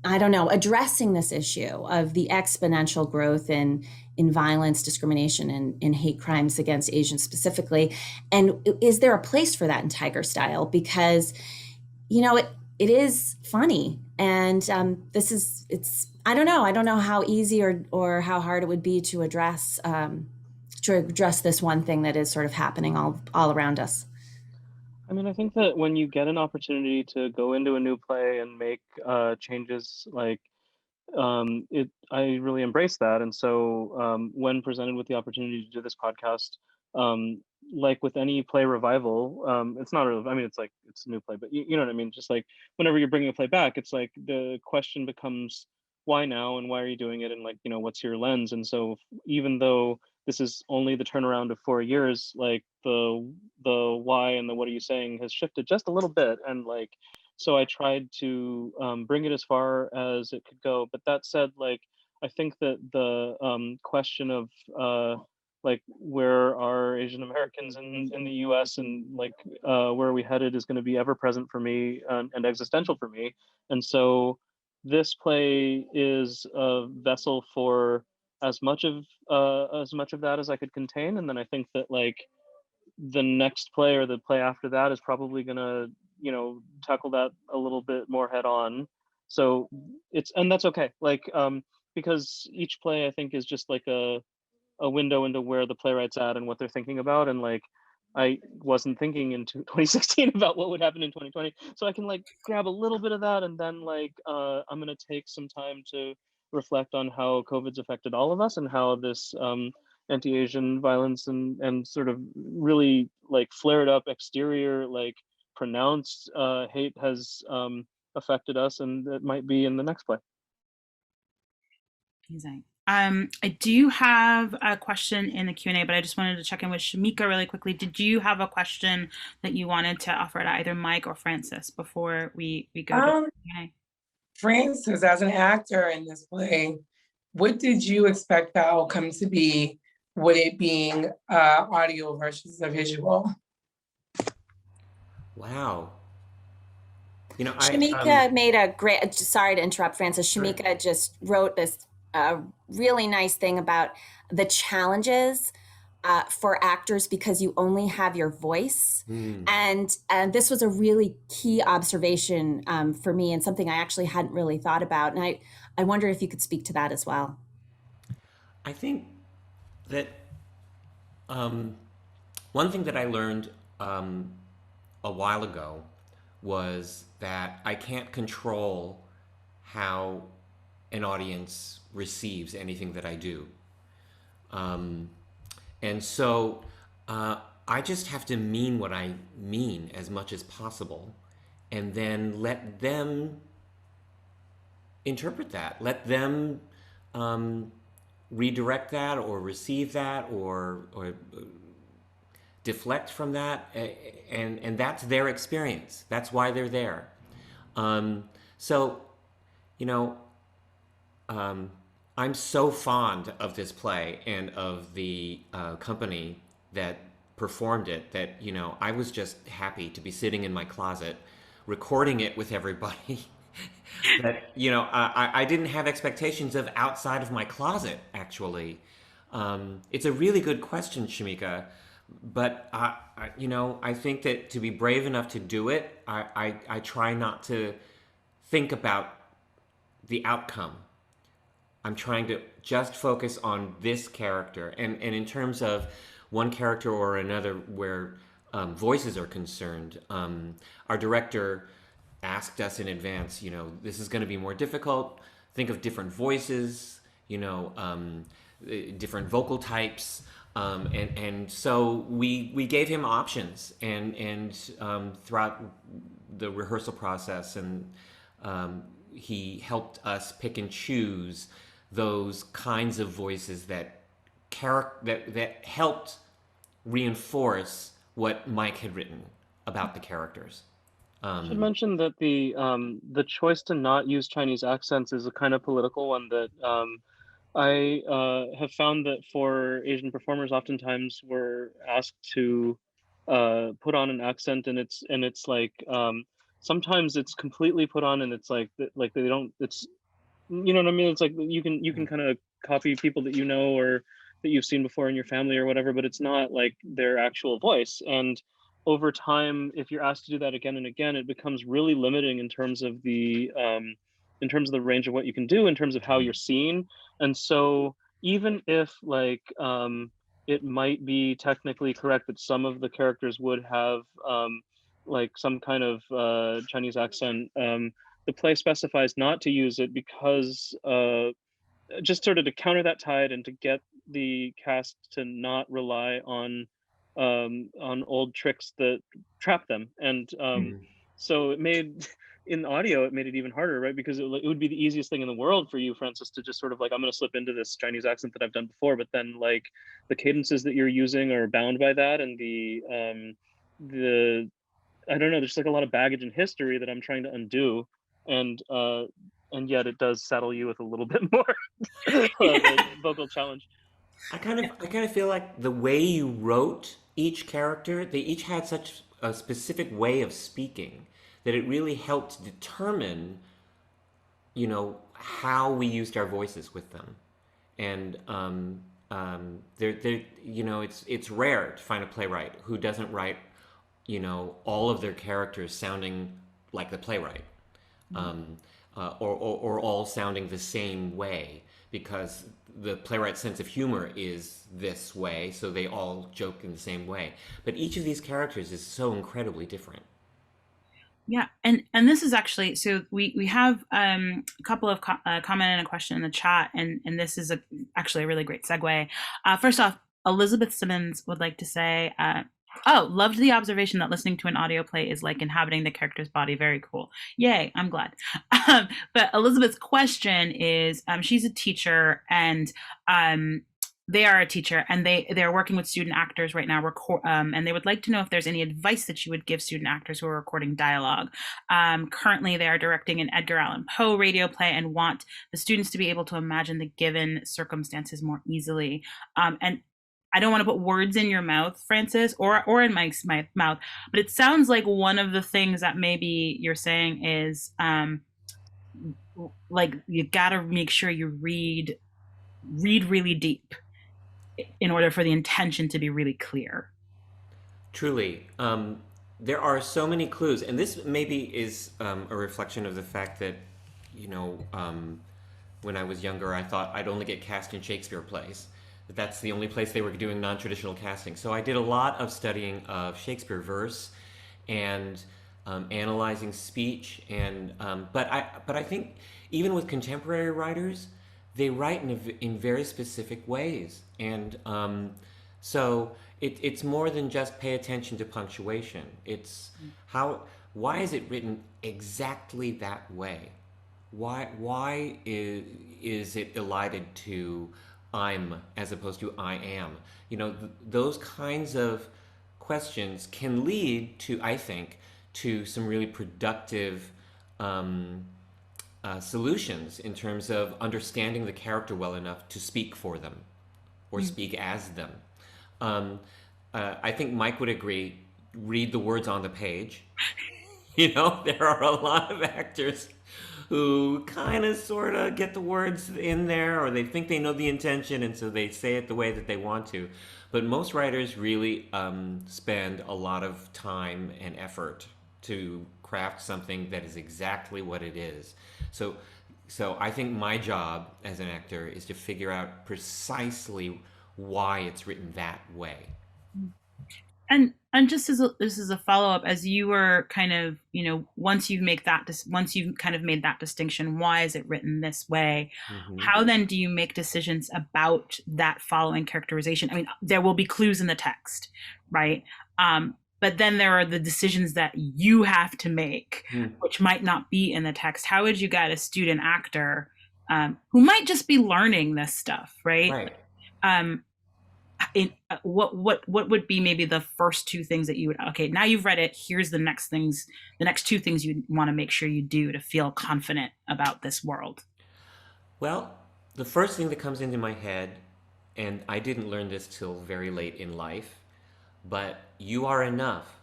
Speaker 5: addressing this issue of the exponential growth in violence, discrimination, and hate crimes against Asians specifically. And is there a place for that in Tiger Style? Because, it is funny. And I don't know how easy or how hard it would be to address this one thing that is sort of happening all around us.
Speaker 3: I mean, I think that when you get an opportunity to go into a new play and make changes, like I really embrace that. And so when presented with the opportunity to do this podcast, like with any play revival, it's not really, I mean, it's a new play, but you know what I mean? Just like whenever you're bringing a play back, it's like the question becomes, why now and why are you doing it? And what's your lens? And so even though this is only the turnaround of 4 years, like the why and the what are you saying has shifted just a little bit. And so I tried to bring it as far as it could go. But that said, I think that the question of where are Asian Americans in the US and where are we headed is going to be ever present for me and existential for me. And so this play is a vessel for as much of that as I could contain. And then I think that the next play or the play after that is probably gonna tackle that a little bit more head on. So and that's okay, because each play I think is just like a a window into where the playwright's at and what they're thinking about. And like, I wasn't thinking in 2016 about what would happen in 2020. So I can like grab a little bit of that, and then like I'm gonna take some time to reflect on how COVID's affected all of us, and how this anti-Asian violence and sort of really like flared up exterior, like pronounced hate has affected us, and it might be in the next play.
Speaker 2: Amazing. I do have a question in the Q&A, but I just wanted to check in with Shameeka really quickly. Did you have a question that you wanted to offer to either Mike or Francis before we go to Q&A?
Speaker 6: Francis, as an actor in this play, what did you expect the outcome to be with it being audio versus a visual?
Speaker 4: Wow.
Speaker 5: Shameeka made a great, sorry to interrupt, Francis. Shameeka just wrote this really nice thing about the challenges for actors because you only have your voice. And this was a really key observation for me, and something I actually hadn't really thought about. And I wonder if you could speak to that as well.
Speaker 4: I think that one thing that I learned a while ago was that I can't control how an audience receives anything that I do. And so I just have to mean what I mean as much as possible, and then let them interpret that. Let them redirect that or receive that or deflect from that, and that's their experience. That's why they're there. So, I'm so fond of this play and of the company that performed it that, I was just happy to be sitting in my closet recording it with everybody. That, I didn't have expectations of outside of my closet, actually. It's a really good question, Shameeka. But I think that to be brave enough to do it, I try not to think about the outcome. I'm trying to just focus on this character. And in terms of one character or another where voices are concerned, our director asked us in advance, this is going to be more difficult. Think of different voices, different vocal types. And so we gave him options, and throughout the rehearsal process, and he helped us pick and choose those kinds of voices that helped reinforce what Mike had written about the characters.
Speaker 3: I should mention that the choice to not use Chinese accents is a kind of political one that I have found that for Asian performers, oftentimes we're asked to put on an accent, and it's like sometimes it's completely put on, and it's like they don't. It's, you know what I mean. It's like you can kind of copy people that or that you've seen before in your family or whatever, but it's not like their actual voice. And over time, if you're asked to do that again and again, it becomes really limiting in terms of the range of what you can do, in terms of how you're seen. And so even if like it might be technically correct that some of the characters would have like some kind of Chinese accent, the play specifies not to use it because just sort of to counter that tide and to get the cast to not rely on old tricks that trap them. And so it made, in audio, it made it even harder, right? Because it would be the easiest thing in the world for you, Francis, to just sort of like, I'm going to slip into this Chinese accent that I've done before, but then like the cadences that you're using are bound by that, and the I don't know, there's like a lot of baggage and history that I'm trying to undo, and yet it does saddle you with a little bit more vocal challenge.
Speaker 4: I kind of feel like the way you wrote each character, they each had such a specific way of speaking that it really helped determine, how we used our voices with them. And it's rare to find a playwright who doesn't write, all of their characters sounding like the playwright, or all sounding the same way, because the playwright's sense of humor is this way, so they all joke in the same way. But each of these characters is so incredibly different.
Speaker 2: Yeah, and this is actually, so we have a couple of comment and a question in the chat, and this is actually a really great segue. First off, Elizabeth Simmons would like to say, oh, loved the observation that listening to an audio play is like inhabiting the character's body. Very cool. Yay, I'm glad. But Elizabeth's question is, she's a teacher, and they are a teacher, and they're working with student actors right now, and they would like to know if there's any advice that you would give student actors who are recording dialogue. Currently, they are directing an Edgar Allan Poe radio play and want the students to be able to imagine the given circumstances more easily. And I don't want to put words in your mouth, Francis, or in Mike's mouth, but it sounds like one of the things that maybe you're saying is, like, you got to make sure you read really deep in order for the intention to be really clear.
Speaker 4: Truly. There are so many clues, and this maybe is a reflection of the fact that, when I was younger, I thought I'd only get cast in Shakespeare plays. That's the only place they were doing non-traditional casting. So I did a lot of studying of Shakespeare verse and analyzing speech, and but I think even with contemporary writers, they write in very specific ways, and so it's more than just pay attention to punctuation. It's why is it written exactly that way? Why is it elided to I'm as opposed to I am? Those kinds of questions can lead to, I think, to some really productive solutions in terms of understanding the character well enough to speak for them or speak as them. I think Mike would agree, read the words on the page. There are a lot of actors who kind of sort of get the words in there, or they think they know the intention, and so they say it the way that they want to. But most writers really spend a lot of time and effort to craft something that is exactly what it is. So I think my job as an actor is to figure out precisely why it's written that way.
Speaker 2: And just as this is a follow-up, as you were kind of, once you've kind of made that distinction, why is it written this way? Mm-hmm. How then do you make decisions about that following characterization? I mean, there will be clues in the text, right? But then there are the decisions that you have to make, which might not be in the text. How would you guide a student actor who might just be learning this stuff, right? What would be maybe the first two things that you would, okay, now you've read it, here's the next two things you want to make sure you do to feel confident about this world?
Speaker 4: Well, the first thing that comes into my head, and I didn't learn this till very late in life, but you are enough.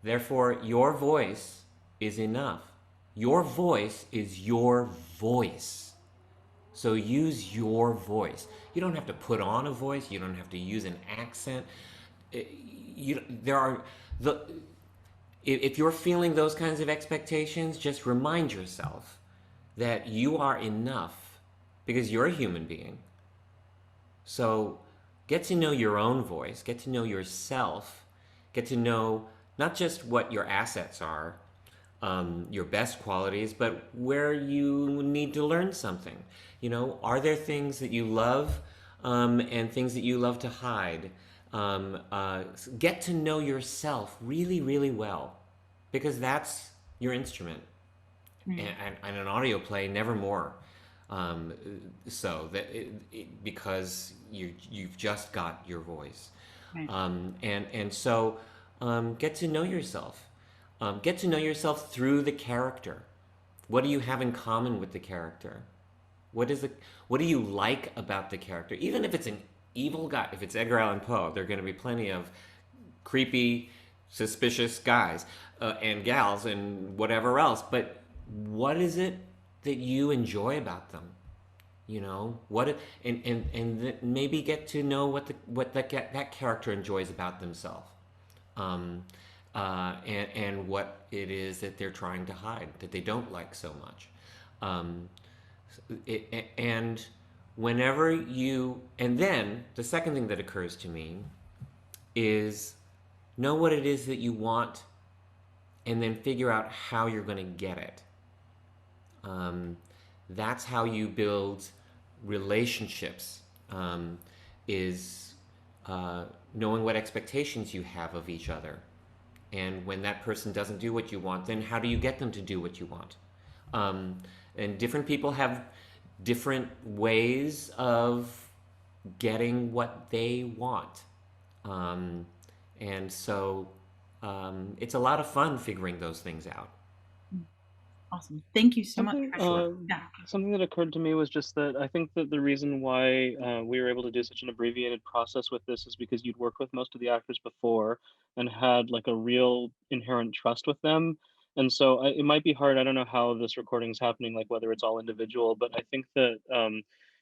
Speaker 4: Therefore, your voice is enough. Your voice is your voice. So use your voice. You don't have to put on a voice. You don't have to use an accent. If you're feeling those kinds of expectations, just remind yourself that you are enough because you're a human being. So get to know your own voice, get to know yourself, get to know not just what your assets are, your best qualities, but where you need to learn something. Are there things that you love and things that you love to hide? Get to know yourself really, really well, because that's your instrument. And an audio play, never more. Because you've just got your voice. Right. So get to know yourself. Get to know yourself through the character. What do you have in common with the character? What do you like about the character? Even if it's an evil guy, if it's Edgar Allan Poe, there are going to be plenty of creepy, suspicious guys and gals and whatever else. But what is it that you enjoy about them? And maybe get to know what that character enjoys about themselves, and what it is that they're trying to hide, that they don't like so much. And whenever you, and then the second thing that occurs to me is know what it is that you want and then figure out how you're going to get it. That's how you build relationships, is knowing what expectations you have of each other. And when that person doesn't do what you want, then how do you get them to do what you want? And different people have different ways of getting what they want. And so it's a lot of fun figuring those things out.
Speaker 2: Awesome. Thank you so much.
Speaker 3: Something that occurred to me was just that I think that the reason why we were able to do such an abbreviated process with this is because you'd worked with most of the actors before and had like a real inherent trust with them. And so it might be hard. I don't know how this recording is happening, like whether it's all individual, but I think that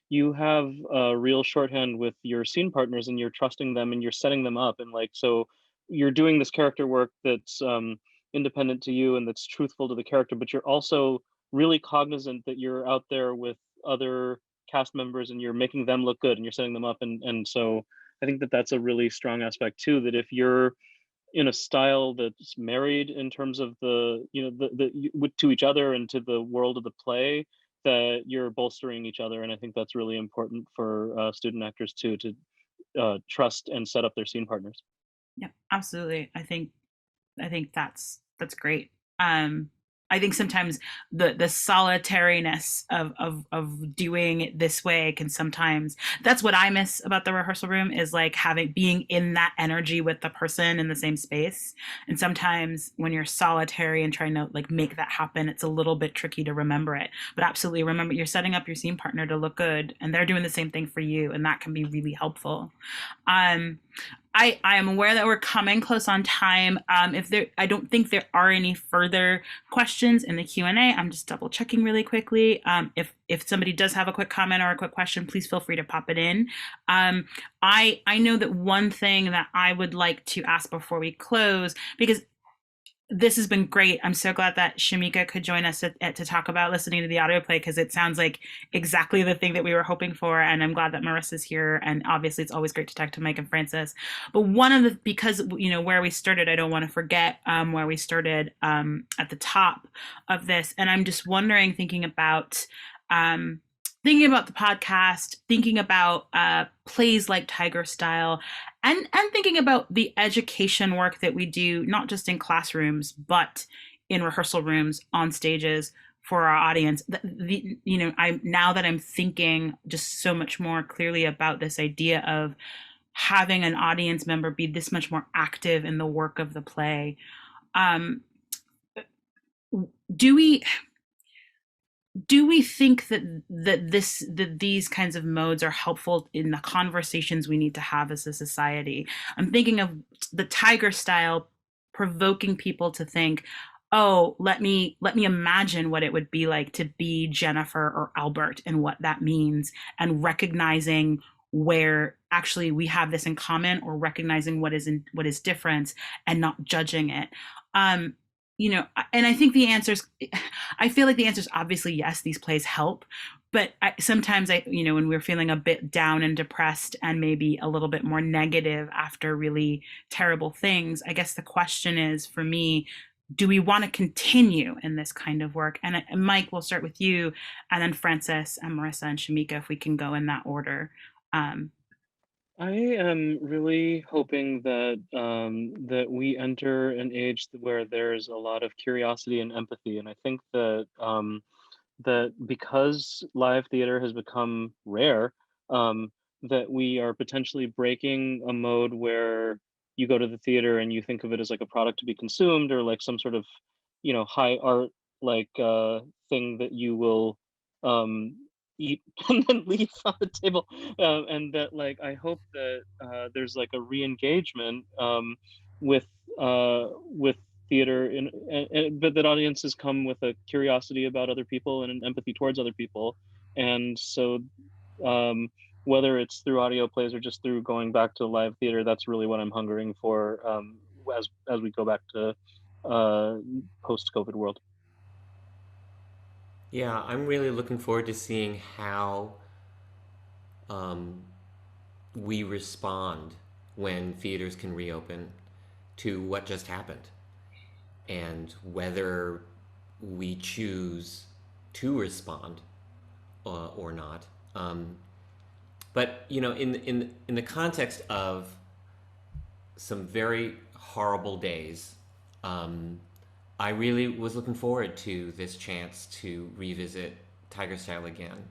Speaker 3: you have a real shorthand with your scene partners and you're trusting them and you're setting them up. And like, so you're doing this character work that's independent to you and that's truthful to the character, but you're also really cognizant that you're out there with other cast members and you're making them look good and you're setting them up. And so I think that that's a really strong aspect too, that if you're in a style that's married in terms of the, you know, to each other and to the world of the play, that you're bolstering each other. And I think that's really important for student actors too, to trust and set up their scene partners.
Speaker 2: Yeah, absolutely. I think that's great. I think sometimes the solitariness of doing it this way can sometimes, that's what I miss about the rehearsal room, is like being in that energy with the person in the same space. And sometimes when you're solitary and trying to like make that happen, it's a little bit tricky to remember it. But absolutely remember, you're setting up your scene partner to look good and they're doing the same thing for you, and that can be really helpful. I am aware that we're coming close on time. I don't think there are any further questions in the Q&A. I'm just double checking really quickly. If somebody does have a quick comment or a quick question, please feel free to pop it in. I know that one thing that I would like to ask before we close, because this has been great. I'm so glad that Shameeka could join us to talk about listening to the audio play, because it sounds like exactly the thing that we were hoping for. And I'm glad that Marisa's here. And obviously it's always great to talk to Mike and Francis. But because, you know, where we started, I don't want to forget where we started at the top of this. And I'm just wondering, thinking about the podcast, thinking about plays like Tiger Style, and thinking about the education work that we do, not just in classrooms, but in rehearsal rooms, on stages, for our audience. Now that I'm thinking just so much more clearly about this idea of having an audience member be this much more active in the work of the play, do we think that these kinds of modes are helpful in the conversations we need to have as a society? I'm thinking of the Tiger Style provoking people to think, oh, let me imagine what it would be like to be Jennifer or Albert and what that means, and recognizing where actually we have this in common, or recognizing what is different and not judging it. You know, and I think I feel like the answer is obviously yes, these plays help, but sometimes when we're feeling a bit down and depressed and maybe a little bit more negative after really terrible things, I guess the question is, for me, do we want to continue in this kind of work? And Mike, we'll start with you, and then Francis and Marisa and Shameeka, if we can go in that order.
Speaker 3: I am really hoping that that we enter an age where there's a lot of curiosity and empathy, and I think that that because live theater has become rare, that we are potentially breaking a mode where you go to the theater and you think of it as like a product to be consumed, or like some sort of, you know, high art like thing that you will eat and then leave on the table, and that like I hope that there's like a re-engagement with theater, but that audiences come with a curiosity about other people and an empathy towards other people. And so whether it's through audio plays or just through going back to live theater, that's really what I'm hungering for as we go back to post-COVID world.
Speaker 4: Yeah, I'm really looking forward to seeing how we respond when theaters can reopen to what just happened, and whether we choose to respond or not. But you know, in the context of some very horrible days, I really was looking forward to this chance to revisit Tiger Style again.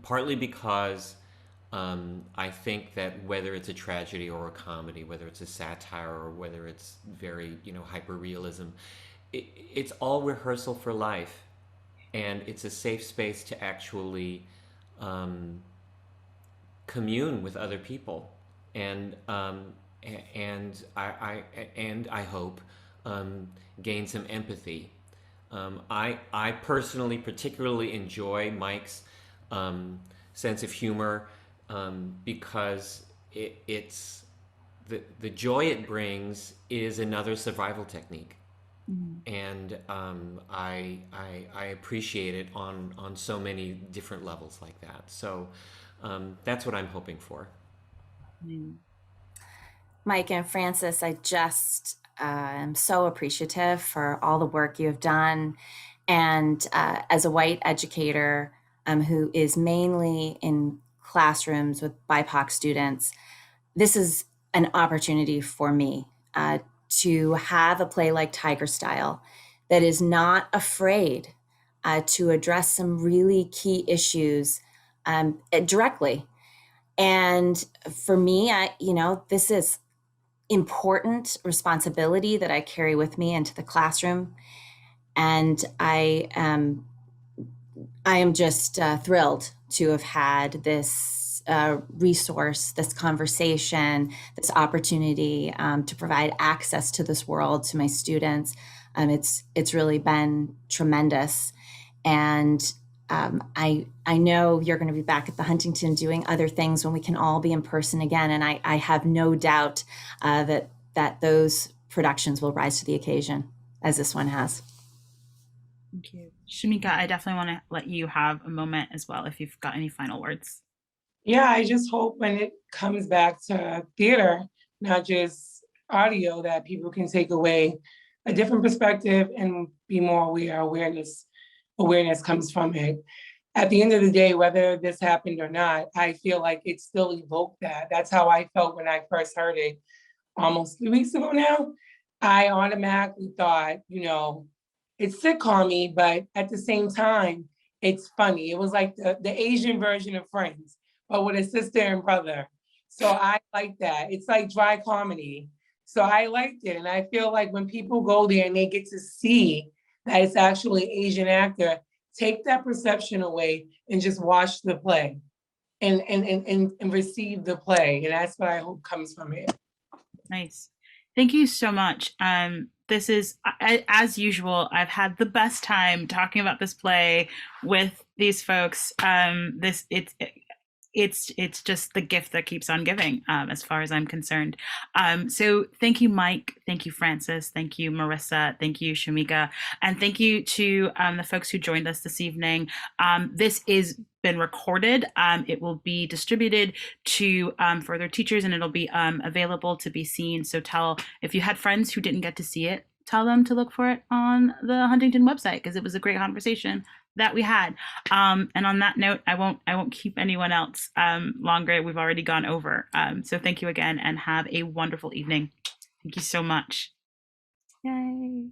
Speaker 4: Partly because I think that whether it's a tragedy or a comedy, whether it's a satire or whether it's very, you know, hyper-realism, it's all rehearsal for life, and it's a safe space to actually commune with other people, and I hope gain some empathy. I personally particularly enjoy Mike's sense of humor, because it's the joy it brings is another survival technique. And I appreciate it on so many different levels like that. So that's what I'm hoping for.
Speaker 5: Mike and Francis, I just am so appreciative for all the work you have done. And as a white educator who is mainly in classrooms with BIPOC students, this is an opportunity for me to have a play like Tiger Style that is not afraid to address some really key issues directly. And for me, this is important responsibility that I carry with me into the classroom. And I am just thrilled to have had this resource, this conversation, this opportunity to provide access to this world to my students. It's really been tremendous. And I know you're going to be back at the Huntington doing other things when we can all be in person again. And I have no doubt that those productions will rise to the occasion, as this one has.
Speaker 2: Thank you. Shameeka, I definitely want to let you have a moment as well if you've got any final words.
Speaker 6: Yeah, I just hope when it comes back to theater, not just audio, that people can take away a different perspective and be more aware. Awareness comes from it. At the end of the day, whether this happened or not, I feel like it still evoked that. That's how I felt when I first heard it almost 3 weeks ago now. I automatically thought, it's sitcom-y, but at the same time, it's funny. It was like the Asian version of Friends, but with a sister and brother. So I like that. It's like dry comedy. So I liked it. And I feel like when people go there and they get to see that it's actually an Asian actor, take that perception away and just watch the play and receive the play. And that's what I hope comes from it. Nice.
Speaker 2: Thank you so much. This is, as usual, I've had the best time talking about this play with these folks. It's just the gift that keeps on giving, as far as I'm concerned. So thank you, Mike. Thank you, Francis. Thank you, Marisa. Thank you, Shameeka. And thank you to the folks who joined us this evening. This is been recorded. It will be distributed to further teachers, and it'll be available to be seen. So if you had friends who didn't get to see it, tell them to look for it on the Huntington website, because it was a great conversation that we had. And on that note, I won't keep anyone else longer. We've already gone over. So thank you again, and have a wonderful evening. Thank you so much. Yay.